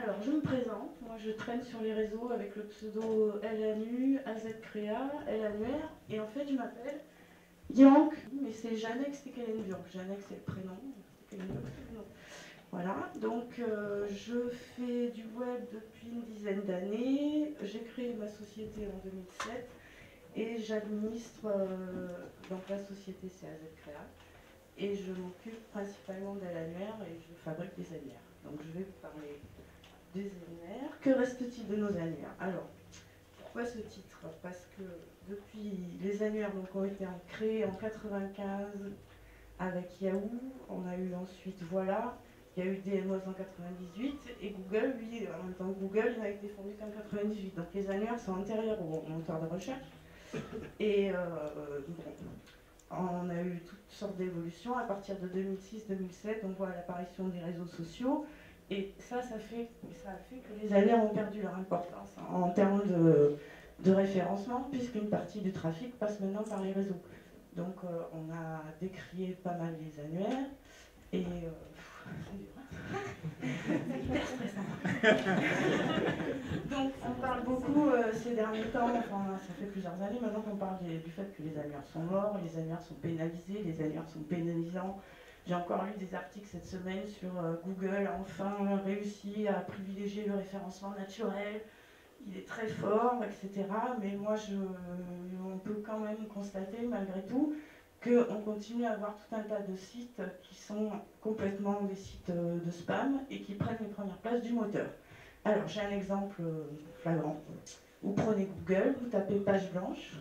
Alors, je me présente. Moi, je traîne sur les réseaux avec le pseudo LNU, AZCrea, LANUR. Et en fait, je m'appelle Yank, mais c'est Janek Stekelenburg. Janek, c'est le prénom. Stekelenburg, c'est le nom. Voilà. Donc, je fais du web depuis une dizaine d'années. J'ai créé ma société en 2007 et j'administre donc la société, c'est AZCrea. Et je m'occupe principalement d'LANUR et je fabrique des annuaires. Donc, je vais vous parler des annuaires. Que reste-t-il de nos annuaires? Alors, pourquoi ce titre? Parce que depuis les annuaires donc, ont été créés en 95 avec Yahoo, on a eu ensuite Voilà, il y a eu DMOS en 98 et Google, lui, en même temps que Google, il n'a été fondé qu'en 98. Donc les annuaires sont antérieurs aux moteurs de recherche. Et on a eu toutes sortes d'évolutions à partir de 2006-2007. On voit l'apparition des réseaux sociaux. Et ça a fait que les annuaires ont perdu leur importance en termes de référencement, puisqu'une partie du trafic passe maintenant par les réseaux. Donc on a décrié pas mal les annuaires, et c'est hyper stressant. Donc on parle beaucoup ces derniers temps, enfin ça fait plusieurs années maintenant qu'on parle du fait que les annuaires sont morts, les annuaires sont pénalisés, les annuaires sont pénalisants. J'ai encore lu des articles cette semaine sur Google a enfin réussi à privilégier le référencement naturel, il est très fort, etc. Mais moi, on peut quand même constater, malgré tout, qu'on continue à avoir tout un tas de sites qui sont complètement des sites de spam et qui prennent les premières places du moteur. Alors, j'ai un exemple flagrant. Vous prenez Google, vous tapez page blanche,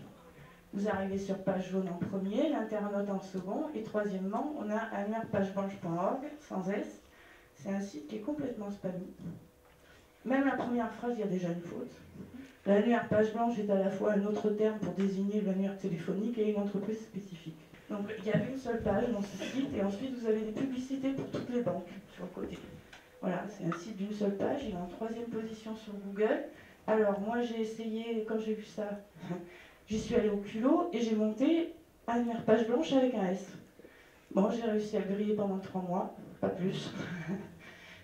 vous arrivez sur page jaune en premier, l'internaute en second, et troisièmement, on a annuairepageblanche.org, sans S. C'est un site qui est complètement spammy. Même la première phrase, il y a déjà une faute. L'annuaire page blanche est à la fois un autre terme pour désigner l'annuaire téléphonique et une entreprise spécifique. Donc il y a une seule page dans ce site, et ensuite vous avez des publicités pour toutes les banques sur le côté. Voilà, c'est un site d'une seule page, il est en 3e position sur Google. Alors moi j'ai essayé, quand j'ai vu ça, j'y suis allée au culot et j'ai monté annuaire page blanche avec un S. Bon, j'ai réussi à le griller pendant 3 mois, pas plus.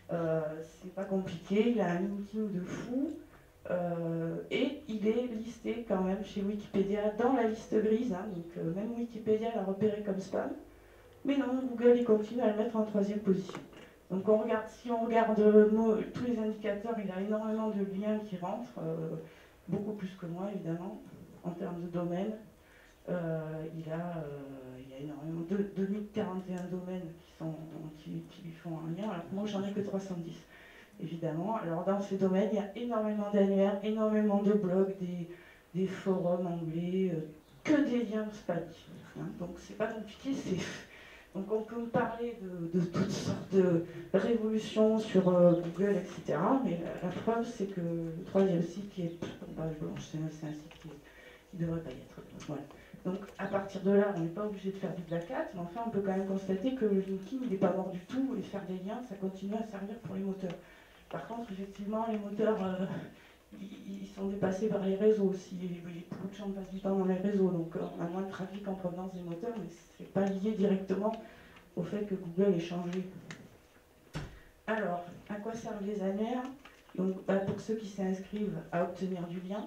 C'est pas compliqué, il a un linking de fou et il est listé quand même chez Wikipédia dans la liste grise, hein, donc même Wikipédia l'a repéré comme spam. Mais non, Google il continue à le mettre en 3e position. Donc si on regarde tous les indicateurs, il a énormément de liens qui rentrent, beaucoup plus que moi évidemment, en termes de domaine. Il y a énormément, 2041 domaines qui lui font un lien, alors que moi j'en ai que 310, évidemment. Alors dans ces domaines, il y a énormément d'annuaires, énormément de blogs, des forums anglais, que des liens spammy. Hein, donc c'est pas compliqué, donc on peut me parler de toutes sortes de révolutions sur Google, etc. Mais la preuve, c'est que le 3e site qui est en page blanche, c'est un site qui ne devrait pas y être. Voilà. Donc à partir de là, on n'est pas obligé de faire du black hat, mais enfin on peut quand même constater que le linking n'est pas mort du tout, et faire des liens, ça continue à servir pour les moteurs. Par contre, effectivement, les moteurs, ils sont dépassés par les réseaux aussi. Beaucoup de gens passent du temps dans les réseaux, donc on a moins de trafic en provenance des moteurs, mais ce n'est pas lié directement au fait que Google ait changé. Alors, à quoi servent les annuaires? Donc, pour ceux qui s'inscrivent, à obtenir du lien.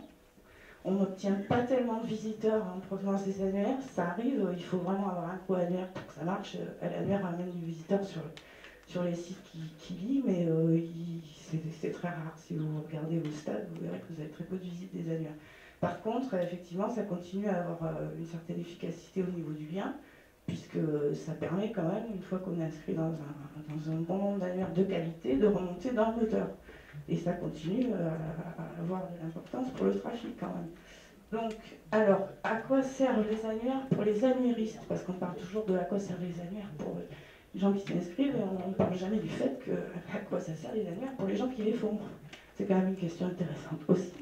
On n'obtient pas tellement de visiteurs en provenance des annuaires, ça arrive, il faut vraiment avoir un gros annuaire pour que ça marche. L'annuaire amène du visiteur sur les sites qui lit, mais c'est très rare. Si vous regardez vos stats, vous verrez que vous avez très peu de visites des annuaires. Par contre, effectivement, ça continue à avoir une certaine efficacité au niveau du lien, puisque ça permet quand même, une fois qu'on est inscrit dans un bon nombre d'annuaires de qualité, de remonter dans le moteur. Et ça continue à avoir de l'importance pour le trafic quand même. Donc, alors, à quoi servent les annuaires pour les annuairistes? Parce qu'on parle toujours de à quoi servent les annuaires pour les gens qui s'inscrivent, et on ne parle jamais du fait que à quoi ça sert les annuaires pour les gens qui les font. C'est quand même une question intéressante aussi.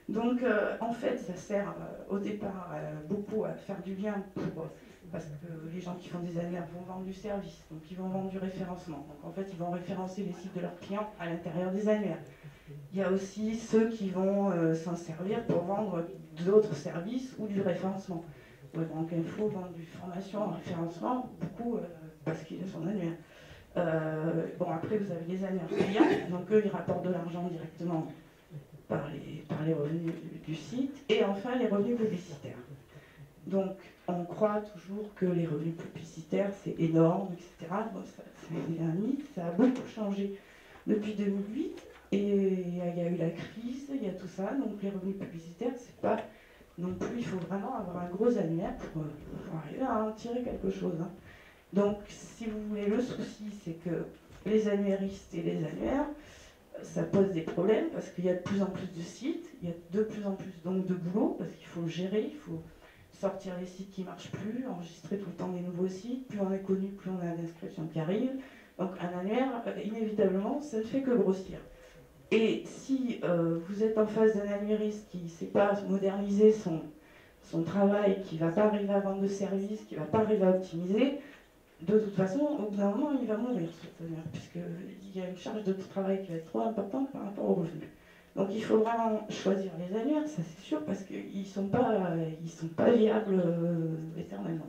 Donc, en fait, ça sert au départ beaucoup à faire du lien parce que les gens qui font des annuaires vont vendre du service, donc ils vont vendre du référencement. Donc en fait, ils vont référencer les sites de leurs clients à l'intérieur des annuaires. Il y a aussi ceux qui vont s'en servir pour vendre d'autres services ou du référencement. Donc Info vend du formation en référencement, beaucoup parce qu'il a son annuaire. Bon, après, vous avez les annuaires clients, donc eux, ils rapportent de l'argent directement par les revenus du site, et enfin les revenus publicitaires. Donc, on croit toujours que les revenus publicitaires, c'est énorme, etc. Bon, c'est un mythe, ça a beaucoup changé depuis 2008, et il y a eu la crise, il y a tout ça, donc les revenus publicitaires, c'est pas non plus, il faut vraiment avoir un gros annuaire pour arriver à en tirer quelque chose. Hein. Donc, si vous voulez, le souci, c'est que les annuaristes et les annuaires, ça pose des problèmes parce qu'il y a de plus en plus de sites, il y a de plus en plus donc de boulot parce qu'il faut le gérer, il faut sortir les sites qui ne marchent plus, enregistrer tout le temps des nouveaux sites, plus on est connu, plus on a d'inscriptions qui arrivent. Donc un annuaire, inévitablement, ça ne fait que grossir. Et si vous êtes en face d'un annuairiste qui ne sait pas moderniser son travail, qui ne va pas arriver à vendre de services, qui ne va pas arriver à optimiser, de toute façon, au bout d'un moment, il va mourir, cet annuaire, puisqu'il y a une charge de travail qui va être trop importante par rapport aux revenus. Donc il faut vraiment choisir les annuaires, ça c'est sûr, parce qu'ils ne sont pas viables éternellement.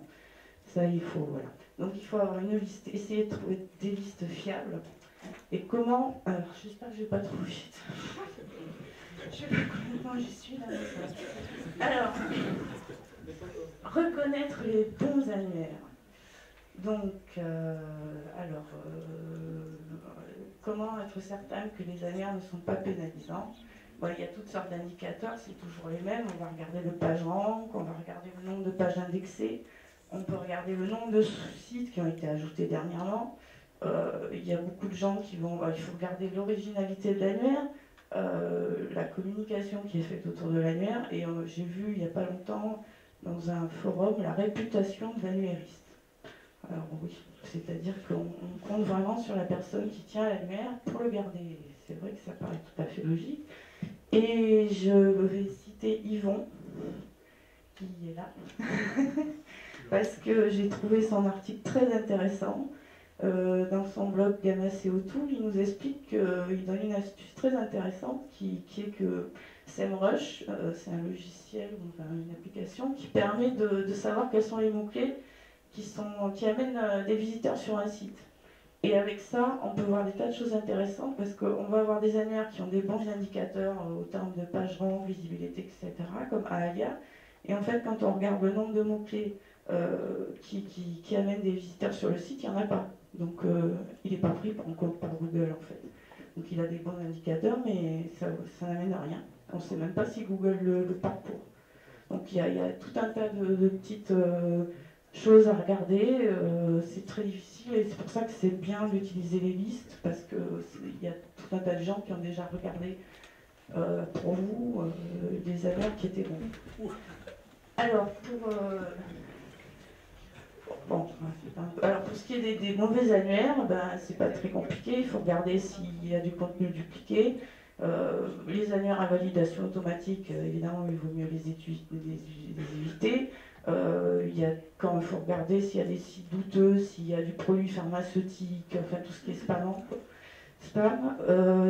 Ça, il faut, voilà. Donc il faut avoir une liste, essayer de trouver des listes fiables. Et comment... Alors, j'espère que je ne vais pas trop vite. Je sais pas combien de temps j'y suis là. Alors, reconnaître les bons annuaires. Donc, comment être certain que les annuaires ne sont pas pénalisants? Bon, il y a toutes sortes d'indicateurs, c'est toujours les mêmes. On va regarder le page rank, on va regarder le nombre de pages indexées, on peut regarder le nombre de sites qui ont été ajoutés dernièrement. Il y a beaucoup de gens qui vont... il faut regarder l'originalité de l'annuaire, la communication qui est faite autour de l'annuaire, et j'ai vu il n'y a pas longtemps dans un forum la réputation de l'annuairiste. Alors oui, c'est-à-dire qu'on compte vraiment sur la personne qui tient l'annuaire pour le garder. C'est vrai que ça paraît tout à fait logique. Et je vais citer Yvon, qui est là, parce que j'ai trouvé son article très intéressant. Dans son blog Gamma CO2, il nous explique qu'il donne une astuce très intéressante qui est que SEMrush, c'est un logiciel, enfin une application qui permet de savoir quels sont les mots-clés qui amènent des visiteurs sur un site. Et avec ça, on peut voir des tas de choses intéressantes parce qu'on va avoir des annuaires qui ont des bons indicateurs au terme de page rank, visibilité, etc., comme Aalia. Et en fait, quand on regarde le nombre de mots-clés qui amènent des visiteurs sur le site, il n'y en a pas. Donc, il n'est pas pris en compte par Google, en fait. Donc, il a des bons indicateurs, mais ça n'amène à rien. On ne sait même pas si Google le parcourt. Donc, il y a tout un tas de petites... choses à regarder, c'est très difficile et c'est pour ça que c'est bien d'utiliser les listes parce qu'il y a tout un tas de gens qui ont déjà regardé pour vous des annuaires qui étaient bons. Alors pour ce qui est des mauvais annuaires, ben, c'est pas très compliqué, il faut regarder s'il y a du contenu dupliqué. Les annuaires à validation automatique, évidemment, il vaut mieux les éviter. Quand il faut regarder s'il y a des sites douteux, s'il y a du produit pharmaceutique, enfin tout ce qui est spam.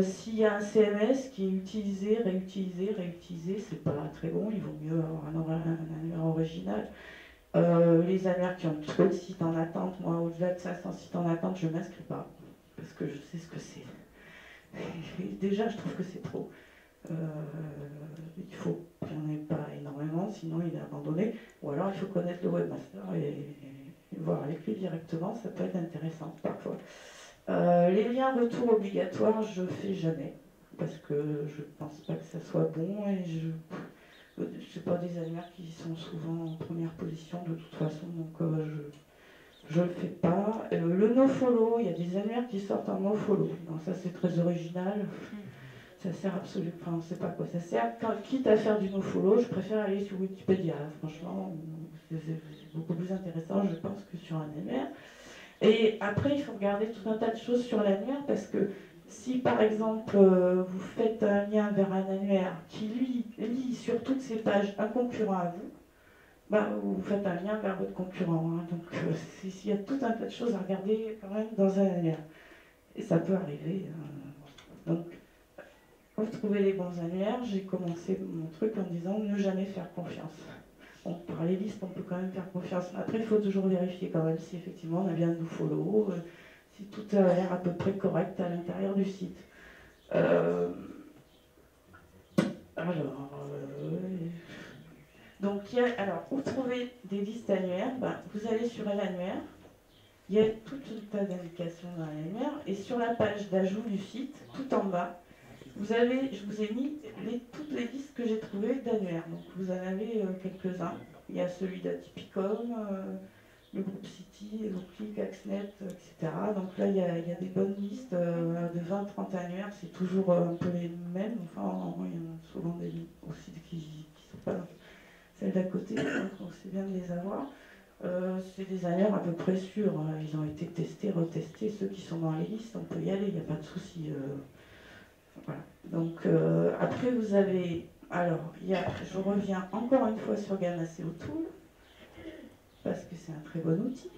S'il y a un CMS qui est utilisé, réutilisé, c'est pas très bon, il vaut mieux avoir un annuaire original. Les annuaires qui ont trop de sites en attente, moi au-delà de 500 sites en attente, je ne m'inscris pas, parce que je sais ce que c'est. Déjà, je trouve que c'est trop. Il faut qu'il n'y en ait pas énormément, sinon il est abandonné. Ou alors il faut connaître le webmaster et voir avec lui directement, ça peut être intéressant parfois. Les liens retour obligatoires, je ne fais jamais, parce que je ne pense pas que ça soit bon et je ne sais pas des annuaires qui sont souvent en première position de toute façon, donc je ne le fais pas. Le nofollow, il y a des annuaires qui sortent en nofollow, donc ça c'est très original. Ça sert absolument, enfin on ne sait pas à quoi ça sert. Quitte à faire du nofollow, je préfère aller sur Wikipédia. Franchement, c'est beaucoup plus intéressant, je pense, que sur un annuaire. Et après, il faut regarder tout un tas de choses sur l'annuaire parce que si par exemple vous faites un lien vers un annuaire qui lit sur toutes ces pages un concurrent à vous, bah, vous faites un lien vers votre concurrent. Hein. Donc il y a tout un tas de choses à regarder quand même dans un annuaire. Et ça peut arriver. Donc, pour trouver les bons annuaires, j'ai commencé mon truc en disant ne jamais faire confiance. Bon, par les listes, on peut quand même faire confiance. Après, il faut toujours vérifier quand même si effectivement on a bien un nofollow, si tout a l'air à peu près correct à l'intérieur du site. Donc, alors, pour trouver des listes annuaires, vous allez sur l'annuaire. Il y a tout un tas d'indications dans l'annuaire. Et sur la page d'ajout du site, tout en bas, je vous ai mis toutes les listes que j'ai trouvées d'annuaires. Donc, vous en avez quelques-uns. Il y a celui d'Atypicom, le groupe City, Euroclick, Axnet, etc. Donc là, il y a des bonnes listes de 20-30 annuaires. C'est toujours un peu les mêmes. Enfin, il y en a souvent aussi qui ne sont pas celles d'à côté. Donc, c'est bien de les avoir. C'est des annuaires à peu près sûrs. Ils ont été testés, retestés. Ceux qui sont dans les listes, on peut y aller. Il n'y a pas de souci. Voilà. Donc, après, vous avez... Alors, je reviens encore une fois sur Gamma SEO Tool, parce que c'est un très bon outil.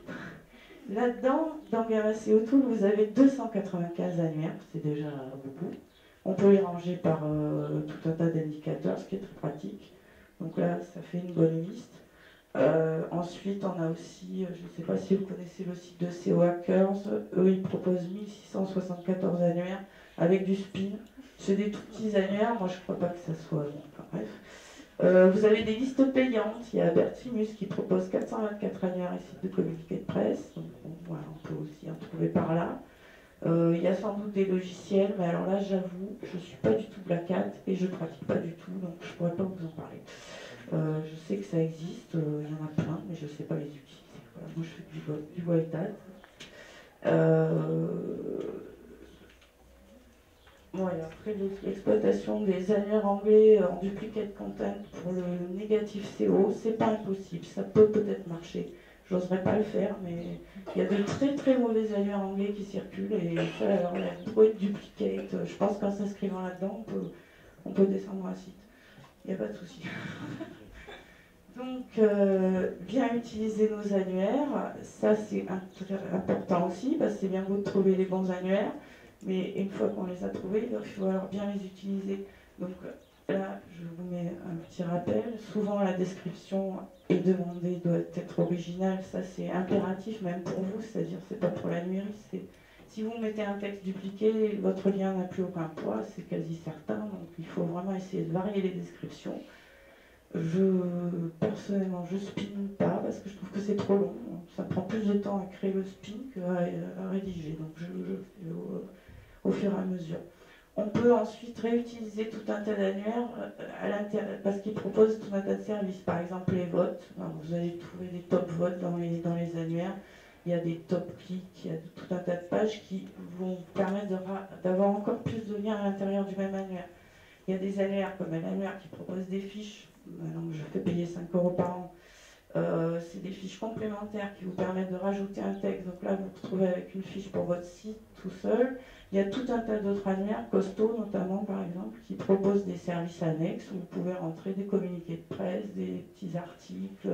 Là-dedans, dans Gamma SEO Tool, vous avez 295 annuaires, c'est déjà beaucoup. On peut les ranger par tout un tas d'indicateurs, ce qui est très pratique. Donc là, ça fait une bonne liste. Ensuite, on a aussi, je ne sais pas si vous connaissez le site de SEO Hackers, eux, ils proposent 1674 annuaires avec du spin. C'est des tout petits annuaires, moi je ne crois pas que ça soit bon. Enfin, bref. Vous avez des listes payantes, il y a Bertimus qui propose 424 annuaires et sites de communiqué de presse, donc bon, voilà, on peut aussi en trouver par là. Il y a sans doute des logiciels, mais alors là j'avoue, je ne suis pas du tout Black Hat et je ne pratique pas du tout, donc je ne pourrais pas vous en parler. Je sais que ça existe, il y en a plein, mais je ne sais pas les utiliser. Voilà, moi je fais du white hat. Voilà, après l'exploitation des annuaires anglais en duplicate content pour le négatif SEO, c'est pas impossible, ça peut peut-être marcher. J'oserais pas le faire, mais il y a de très très mauvais annuaires anglais qui circulent et ça, alors la duplicate, je pense qu'en s'inscrivant là-dedans, on peut descendre un site. Il n'y a pas de souci. Donc, bien utiliser nos annuaires, ça c'est important aussi, parce que c'est bien beau de trouver les bons annuaires, mais une fois qu'on les a trouvés, il va falloir bien les utiliser. Donc là, je vous mets un petit rappel. Souvent, la description est demandée, doit être originale. Ça, c'est impératif, même pour vous, c'est-à-dire c'est pas pour l'annuaire. Si vous mettez un texte dupliqué, votre lien n'a plus aucun poids, c'est quasi certain. Donc, il faut vraiment essayer de varier les descriptions. Personnellement, je spinne pas parce que je trouve que c'est trop long. Ça prend plus de temps à créer le spin qu'à rédiger. Donc, je fais au fur et à mesure. On peut ensuite réutiliser tout un tas d'annuaires à l'intérieur parce qu'ils proposent tout un tas de services. Par exemple, les votes. Alors, vous allez trouver des top votes dans les annuaires. Il y a des top clics, il y a tout un tas de pages qui vont permettre d'avoir encore plus de liens à l'intérieur du même annuaire. Il y a des annuaires comme un annuaire qui propose des fiches. Maintenant, je fais payer 5 € par an. C'est des fiches complémentaires qui vous permettent de rajouter un texte. Donc là, vous vous retrouvez avec une fiche pour votre site tout seul. Il y a tout un tas d'autres annuaires, Costo notamment par exemple, qui proposent des services annexes où vous pouvez rentrer des communiqués de presse, des petits articles,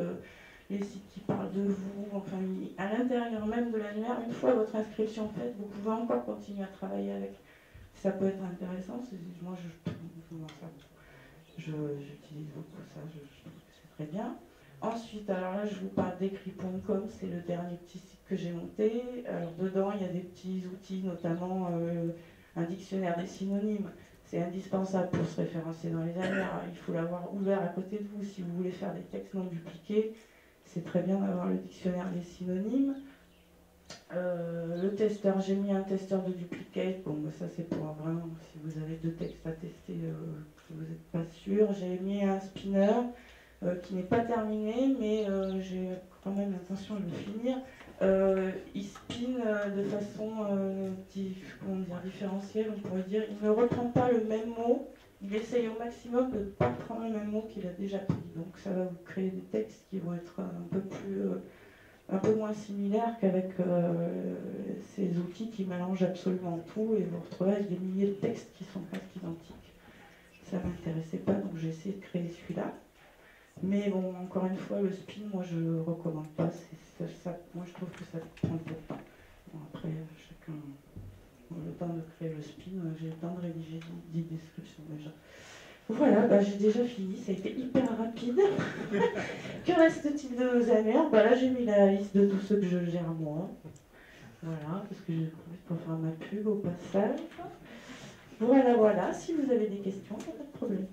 les sites qui parlent de vous. Enfin, à l'intérieur même de l'annuaire, une fois votre inscription faite, vous pouvez encore continuer à travailler avec. Ça peut être intéressant. Moi, j'utilise beaucoup ça, je trouve que c'est très bien. Ensuite, alors là, je vous parle d'écrit.com, c'est le dernier petit site que j'ai monté. Alors dedans, il y a des petits outils, notamment un dictionnaire des synonymes. C'est indispensable pour se référencer dans les annuaires. Il faut l'avoir ouvert à côté de vous si vous voulez faire des textes non dupliqués. C'est très bien d'avoir le dictionnaire des synonymes. Le testeur, j'ai mis un testeur de duplicate. Bon, ça c'est pour vraiment si vous avez deux textes à tester que vous n'êtes pas sûr. J'ai mis un spinner qui n'est pas terminé, mais j'ai quand même l'intention de le finir. Il spin de façon différentielle, on pourrait dire. Il ne reprend pas le même mot. Il essaye au maximum de ne pas prendre le même mot qu'il a déjà pris. Donc ça va vous créer des textes qui vont être un peu moins similaires qu'avec ces outils qui mélangent absolument tout et vous retrouvez avec des milliers de textes qui sont presque identiques. Ça ne m'intéressait pas, donc j'ai essayé de créer celui-là. Mais bon, encore une fois, le spin, moi je ne recommande pas. Moi je trouve que ça prend peu de temps. Bon, après, chacun a le temps de créer le spin, j'ai le temps de rédiger 10 descriptions déjà. Voilà, j'ai déjà fini, ça a été hyper rapide. Que reste-t-il de nos annuaires ? Là j'ai mis la liste de tous ceux que je gère moi. Voilà, parce que j'ai profité pour faire ma pub au passage. Voilà, voilà, si vous avez des questions, pas de problème.